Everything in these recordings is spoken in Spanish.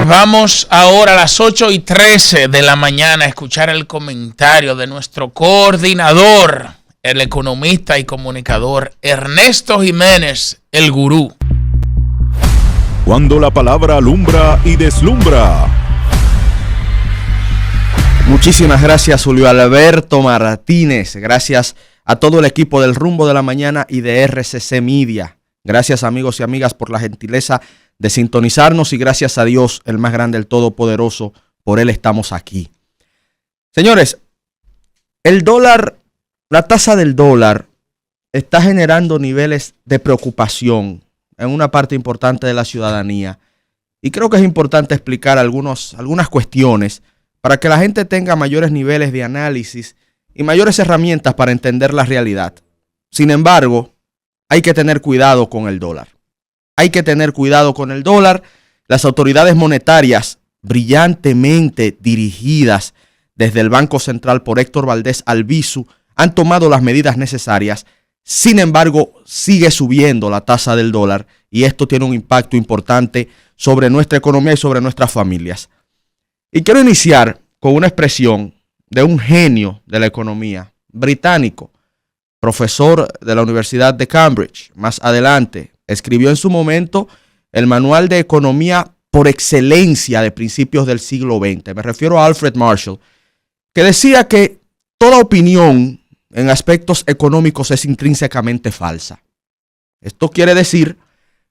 Vamos ahora a las 8:13 de la mañana a escuchar el comentario de nuestro coordinador, el economista y comunicador Ernesto Jiménez, el gurú. Cuando la palabra alumbra y deslumbra. Muchísimas gracias, Julio Alberto Martínez. Gracias a todo el equipo del Rumbo de la Mañana y de RCC Media. Gracias, amigos y amigas, por la gentileza de sintonizarnos y gracias a Dios, el más grande, el todopoderoso, por Él estamos aquí. Señores, el dólar, la tasa del dólar está generando niveles de preocupación en una parte importante de la ciudadanía y creo que es importante explicar algunas cuestiones para que la gente tenga mayores niveles de análisis y mayores herramientas para entender la realidad. Sin embargo, hay que tener cuidado con el dólar. Hay que tener cuidado con el dólar. Las autoridades monetarias, brillantemente dirigidas desde el Banco Central por Héctor Valdés Albizu, han tomado las medidas necesarias. Sin embargo, sigue subiendo la tasa del dólar y esto tiene un impacto importante sobre nuestra economía y sobre nuestras familias. Y quiero iniciar con una expresión de un genio de la economía británico, profesor de la Universidad de Cambridge. Más adelante escribió en su momento el manual de economía por excelencia de principios del siglo XX. Me refiero a Alfred Marshall, que decía que toda opinión en aspectos económicos es intrínsecamente falsa. Esto quiere decir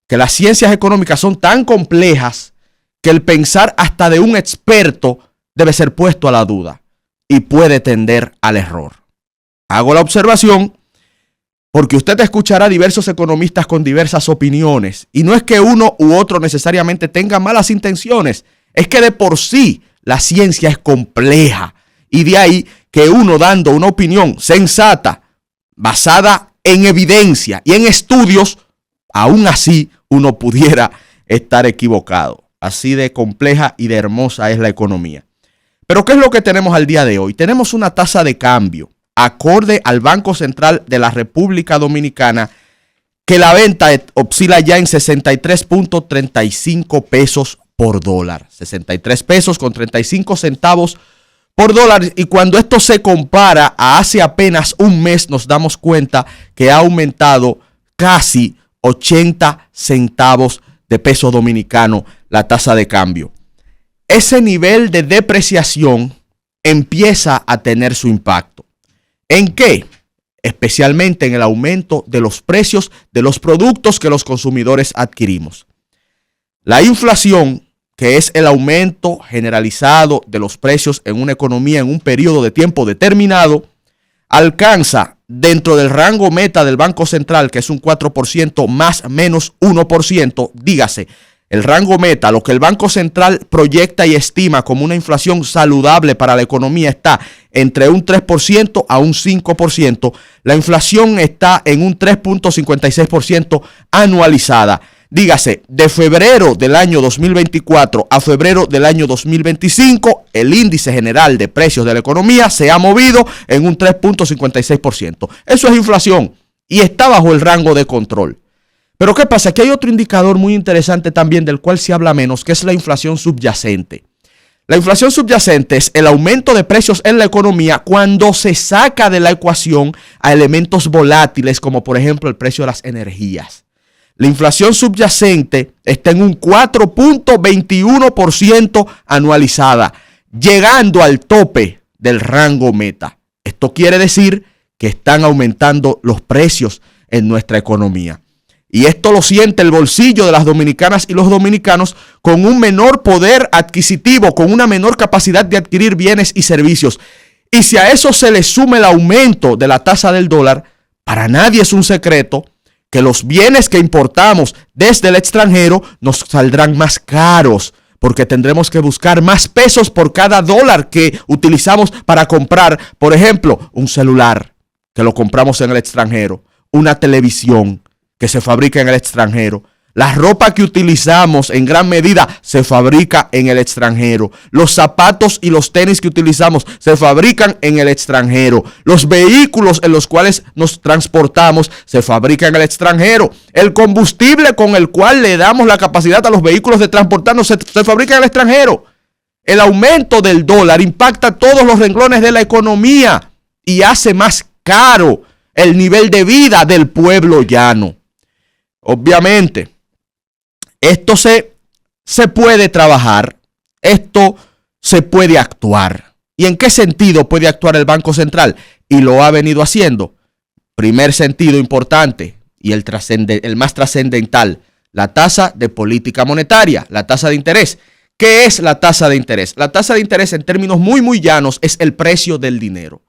que las ciencias económicas son tan complejas que el pensar hasta de un experto debe ser puesto a la duda y puede tender al error. Hago la observación porque usted escuchará diversos economistas con diversas opiniones y no es que uno u otro necesariamente tenga malas intenciones, es que de por sí la ciencia es compleja y de ahí que uno dando una opinión sensata, basada en evidencia y en estudios, aún así uno pudiera estar equivocado. Así de compleja y de hermosa es la economía. Pero ¿qué es lo que tenemos al día de hoy? Tenemos una tasa de cambio acorde al Banco Central de la República Dominicana, que la venta oscila ya en 63.35 pesos por dólar. 63 pesos con 35 centavos por dólar. Y cuando esto se compara a hace apenas un mes, nos damos cuenta que ha aumentado casi 80 centavos de peso dominicano la tasa de cambio. Ese nivel de depreciación empieza a tener su impacto. ¿En qué? Especialmente en el aumento de los precios de los productos que los consumidores adquirimos. La inflación, que es el aumento generalizado de los precios en una economía en un periodo de tiempo determinado, alcanza dentro del rango meta del Banco Central, que es un 4% más menos 1%, dígase, el rango meta, lo que el Banco Central proyecta y estima como una inflación saludable para la economía, está entre un 3% a un 5%. La inflación está en un 3.56% anualizada. Dígase, de febrero del año 2024 a febrero del año 2025, el índice general de precios de la economía se ha movido en un 3.56%. Eso es inflación y está bajo el rango de control. Pero ¿qué pasa? Aquí hay otro indicador muy interesante también del cual se habla menos, que es la inflación subyacente. La inflación subyacente es el aumento de precios en la economía cuando se saca de la ecuación a elementos volátiles como por ejemplo el precio de las energías. La inflación subyacente está en un 4.21% anualizada, llegando al tope del rango meta. Esto quiere decir que están aumentando los precios en nuestra economía. Y esto lo siente el bolsillo de las dominicanas y los dominicanos con un menor poder adquisitivo, con una menor capacidad de adquirir bienes y servicios. Y si a eso se le suma el aumento de la tasa del dólar, para nadie es un secreto que los bienes que importamos desde el extranjero nos saldrán más caros, porque tendremos que buscar más pesos por cada dólar que utilizamos para comprar, por ejemplo, un celular que lo compramos en el extranjero, una televisión que se fabrica en el extranjero, La ropa que utilizamos en gran medida se fabrica en el extranjero. Los zapatos y los tenis que utilizamos se fabrican en el extranjero. Los vehículos en los cuales nos transportamos se fabrican en el extranjero. El combustible con el cual le damos la capacidad a los vehículos de transportarnos se fabrica en el extranjero. El aumento del dólar impacta todos los renglones de la economía y hace más caro el nivel de vida del pueblo llano. Obviamente, esto se puede trabajar, esto se puede actuar. ¿Y en qué sentido puede actuar el Banco Central? Y lo ha venido haciendo. Primer sentido importante y el más trascendental, la tasa de política monetaria, la tasa de interés. ¿Qué es la tasa de interés? La tasa de interés en términos muy llanos es el precio del dinero.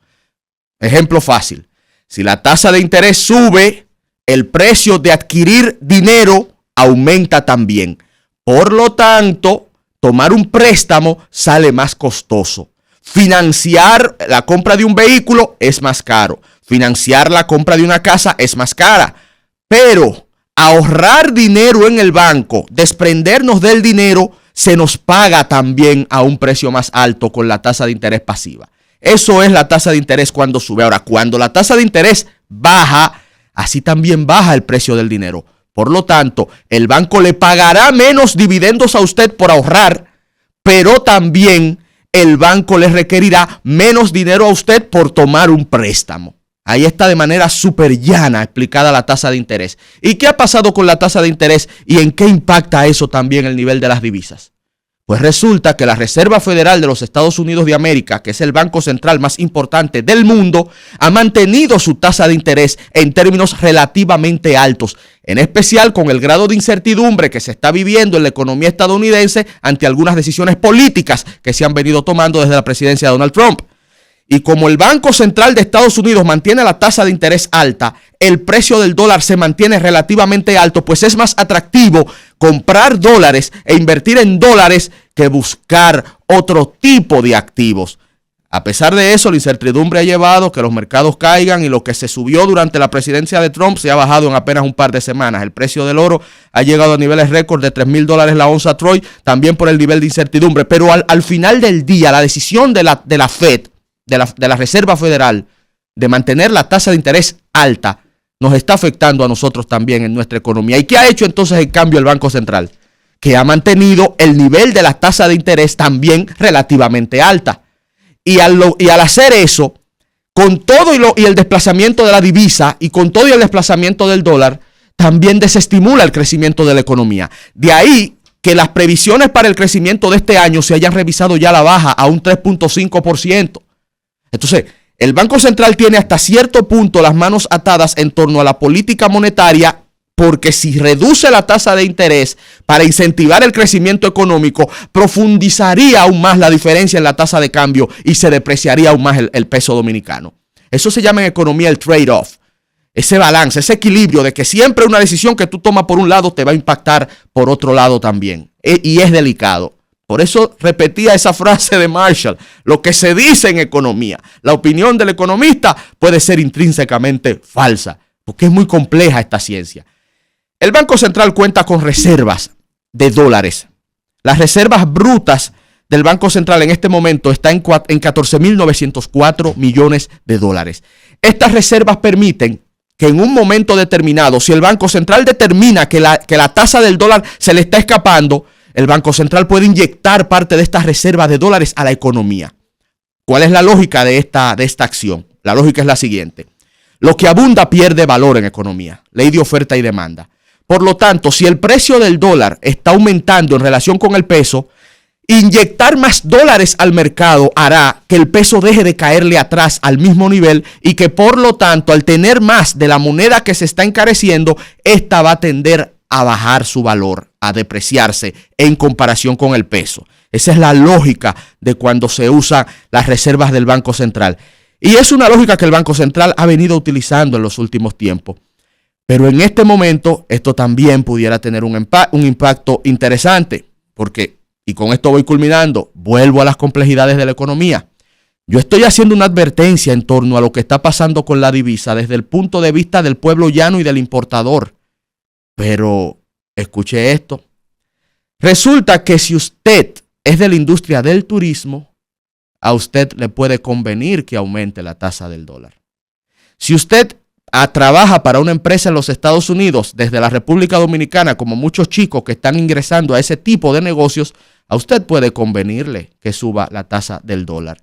Ejemplo fácil. Si la tasa de interés sube, el precio de adquirir dinero aumenta también. Por lo tanto, tomar un préstamo sale más costoso. Financiar la compra de un vehículo es más caro. Financiar la compra de una casa es más cara. Pero ahorrar dinero en el banco, desprendernos del dinero, se nos paga también a un precio más alto con la tasa de interés pasiva. Eso es la tasa de interés cuando sube. Ahora, cuando la tasa de interés baja, así también baja el precio del dinero. Por lo tanto, el banco le pagará menos dividendos a usted por ahorrar, pero también el banco le requerirá menos dinero a usted por tomar un préstamo. Ahí está de manera súper llana explicada la tasa de interés. ¿Y qué ha pasado con la tasa de interés y en qué impacta eso también el nivel de las divisas? Pues resulta que la Reserva Federal de los Estados Unidos de América, que es el banco central más importante del mundo, ha mantenido su tasa de interés en términos relativamente altos, en especial con el grado de incertidumbre que se está viviendo en la economía estadounidense ante algunas decisiones políticas que se han venido tomando desde la presidencia de Donald Trump. Y como el Banco Central de Estados Unidos mantiene la tasa de interés alta, el precio del dólar se mantiene relativamente alto, pues es más atractivo comprar dólares e invertir en dólares que buscar otro tipo de activos. A pesar de eso, la incertidumbre ha llevado que los mercados caigan y lo que se subió durante la presidencia de Trump se ha bajado en apenas un par de semanas. El precio del oro ha llegado a niveles récord de $3,000 la onza Troy, también por el nivel de incertidumbre. Pero al final del día, la decisión de la Fed, de la Reserva Federal, de mantener la tasa de interés alta, nos está afectando a nosotros también en nuestra economía. ¿Y qué ha hecho entonces en cambio el Banco Central? Que ha mantenido el nivel de la tasa de interés también relativamente alta. Y al hacer eso, con todo y el desplazamiento de la divisa y con todo y el desplazamiento del dólar, también desestimula el crecimiento de la economía. De ahí que las previsiones para el crecimiento de este año se hayan revisado ya a la baja a un 3.5%. Entonces, el Banco Central tiene hasta cierto punto las manos atadas en torno a la política monetaria, porque si reduce la tasa de interés para incentivar el crecimiento económico, profundizaría aún más la diferencia en la tasa de cambio y se depreciaría aún más el peso dominicano. Eso se llama en economía el trade-off. Ese balance, ese equilibrio de que siempre una decisión que tú tomas por un lado te va a impactar por otro lado también. Y es delicado. Por eso repetía esa frase de Marshall: lo que se dice en economía, la opinión del economista puede ser intrínsecamente falsa, porque es muy compleja esta ciencia. El Banco Central cuenta con reservas de dólares. Las reservas brutas del Banco Central en este momento están en 14.904 millones de dólares. Estas reservas permiten que en un momento determinado, si el Banco Central determina que la tasa del dólar se le está escapando, el Banco Central puede inyectar parte de estas reservas de dólares a la economía. ¿Cuál es la lógica de esta acción? La lógica es la siguiente: lo que abunda pierde valor en economía, ley de oferta y demanda. Por lo tanto, si el precio del dólar está aumentando en relación con el peso, inyectar más dólares al mercado hará que el peso deje de caerle atrás al mismo nivel y que por lo tanto, al tener más de la moneda que se está encareciendo, esta va a tender a bajar su valor, a depreciarse en comparación con el peso. Esa es la lógica de cuando se usan las reservas del Banco Central. Y es una lógica que el Banco Central ha venido utilizando en los últimos tiempos. Pero en este momento esto también pudiera tener un impacto interesante, porque, y con esto voy culminando, vuelvo a las complejidades de la economía. Yo estoy haciendo una advertencia en torno a lo que está pasando con la divisa desde el punto de vista del pueblo llano y del importador. Pero Escuche esto. Resulta que si usted es de la industria del turismo, a usted le puede convenir que aumente la tasa del dólar. Si usted trabaja para una empresa en los Estados Unidos, desde la República Dominicana, como muchos chicos que están ingresando a ese tipo de negocios, a usted puede convenirle que suba la tasa del dólar.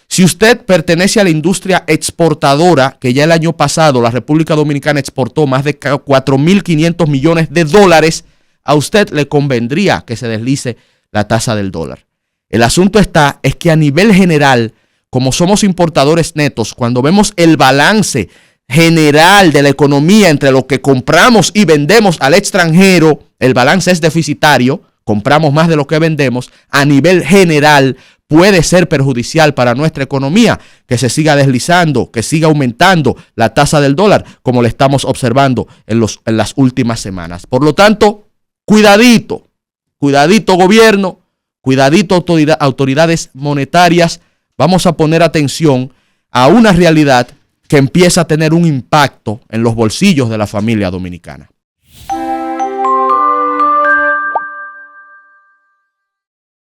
Si usted pertenece a la industria exportadora, que ya el año pasado la República Dominicana exportó más de 4.500 millones de dólares, a usted le convendría que se deslice la tasa del dólar. El asunto es que a nivel general, como somos importadores netos, cuando vemos el balance general de la economía entre lo que compramos y vendemos al extranjero, el balance es deficitario, compramos más de lo que vendemos, a nivel general puede ser perjudicial para nuestra economía que se siga deslizando, que siga aumentando la tasa del dólar, como le estamos observando en las últimas semanas. Por lo tanto, cuidadito gobierno, cuidadito autoridades monetarias, vamos a poner atención a una realidad que empieza a tener un impacto en los bolsillos de la familia dominicana.